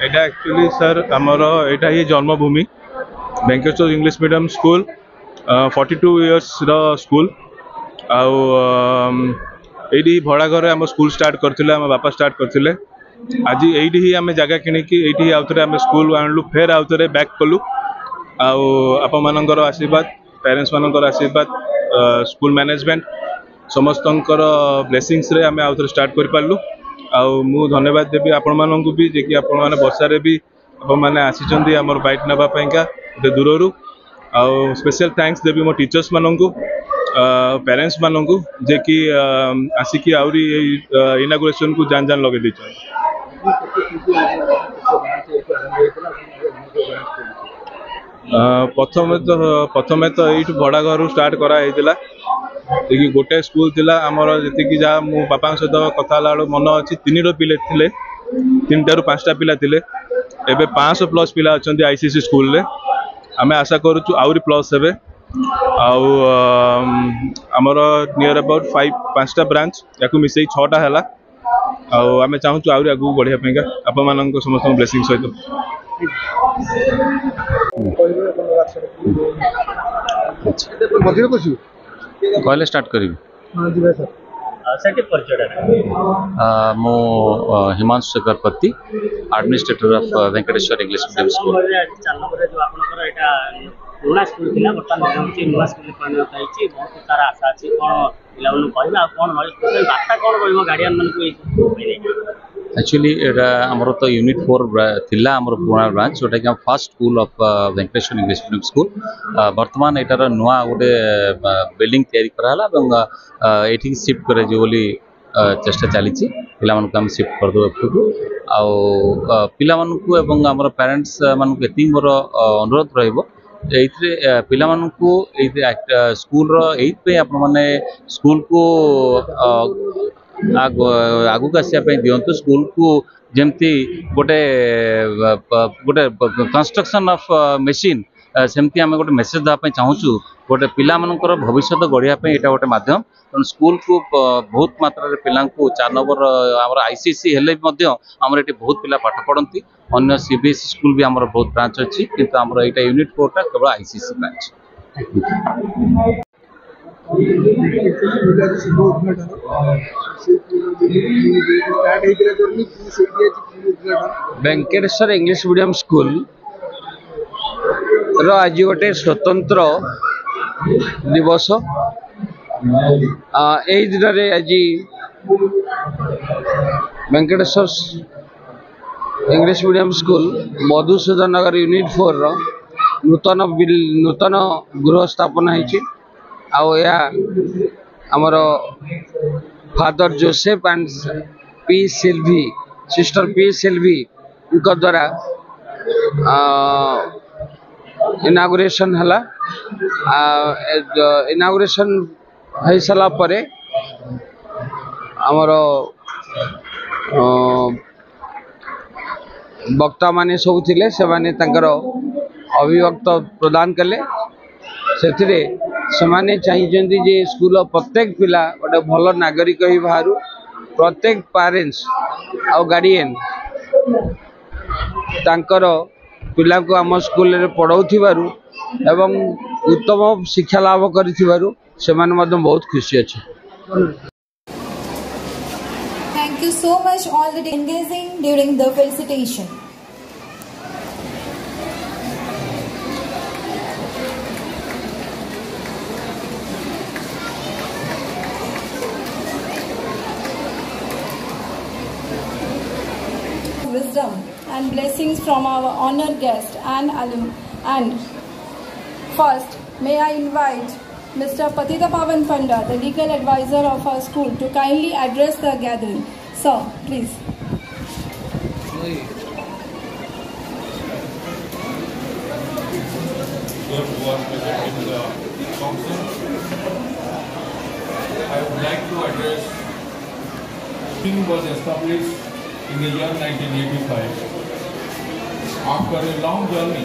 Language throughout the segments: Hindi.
এটা एक्चुअली सर आमर यहाँ ही जन्मभूमि Venkateshwar English medium school 42 years रो स्कूल आईडी भड़ा घर आम स्कूल स्टार्ट करते आम बापा स्टार्ट करते आज यही ही आम जगह किणिकी ये आउे आम स्कूल आणलु फेर आउे बैक कलु आप मानकर आशीर्वाद पेरेंट्स मानकर आशीर्वाद स्कूल मैनेजमेंट समस्त ब्लेसिंग्स रे आम आउे स्टार्ट कर पार्लु मु धन्यवाद देवी आपण मानक भी जे कि आपण माने वर्षा रे भी आपण माने आसीचंदी हमर बाइट नबा पयका दूररू स्पेशल थैंक्स देवी मो टीचर्स मानकू पेरेंट्स मानकू जे कि आसिकी आउरी इनागुरेशन को जान जान लगे दी प्रथमे तो ये बड़ा घर स्टार्ट कराई देखिए गोटे स्कूल थिला आमर जी जहाँ मो बापा सहित कथा मन अच्छी 3 पिले थिले 3 रू 5टा पिला थिले एबे 500 प्लस पिला अच्छे आईसीसी स्कूल रे आम आशा करूँ आउरी प्लस हे आमर नियर अबाउट 5टा ब्रांच या मिसई 6टा है आम चाहूँ आहरी आगू बढ़िया आप समस्त ब्लेसिंग सहित कहले स्टार्ट करी मो Himanshu Chakravarti administrator of Venkateshwara English medium school पुराना स्कूल थिला बर्तमान नुआ स्कूल परिणत होती बहुत सारा आशा अच्छी कौन पिला कहना कौन बार्ता कौन रहा गार्डियन मान एक्चुअली आमर तो यूनिट 4 थिला आमर पुराना ब्रांच जोटा कि first school of Venkateshwara English medium school बर्तमान एटार नुआ गोटे बिल्डिंग तैयारी कराला एठी शिफ्ट करे जो बोली चेष्टा चली पिला आम शिफ्ट करदे आउ पिला एवं आमर पेरेंट्स मानक एति मोर अनुरोध रहिबो पिला स्कूल मैंने स्कूल को आगू आसापी दिंतु स्कूल को जमती गोटे गोटे कंस्ट्रक्शन ऑफ मशीन सेमती आम गोटे मेसेज देवाई चाहूँ गोटे पिला भविष्य गढ़ापी यहाँ गोटे मध्यम तेणु स्कूल को बहुत मात्रा पिला 4 नंबर आम आईसीसी हेल्ले आमर ये बहुत पिला पाठ पढ़ती अन्य सीबीएसई स्कूल भी आमर बहुत ब्रांच अच्छी किंतु आमर यहाँ यूनिट 4 टा केवल ICC branch Venkateshwar English medium school रो आज गोटे स्वतंत्र दिवस यही दिन में आज Venkateshwar English medium school Madhusudan Nagar unit 4 रो नूतन गृह स्थापना होती आमर father Joseph and P Silvi sister P Silvi द्वारा इनागुरेशन हला इनागुरेशन हो सारा परे आमर वक्ता माने सब थिले से माने तांकर अभिव्यक्त प्रदान कले से माने चाहिए जे स्कूल प्रत्येक पिला गोटे भल नागरिक ही बाहर प्रत्येक पेरेंट्स आ गार्डियन तांकर पिला को आम स्कूल रे पढ़ाउथिबारु एवं उत्तम शिक्षा लाभ करिथिबारु से माने मधे बहुत खुशी अछि। Thank you so much all the engaging during the felicitation. Wisdom and blessings from our honored guest and alum. And first, may I invite Mr. Patita Pavan Panda, the legal advisor of our school, to kindly address the gathering. Sir, please. Good work presenting the council. I would like to address. Team was established in the year 1985. After a long journey,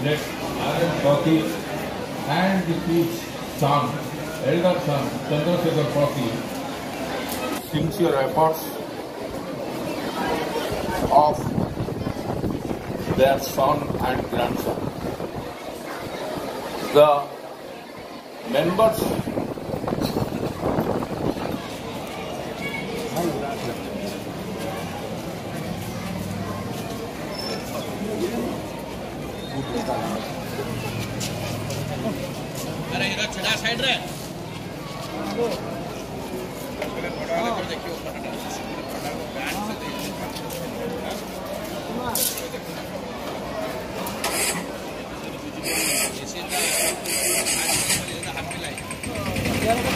let Aaron Turkey and his son, elder son, Chandrasekhar Pati, sincere efforts of their son and grandson. The members Jangan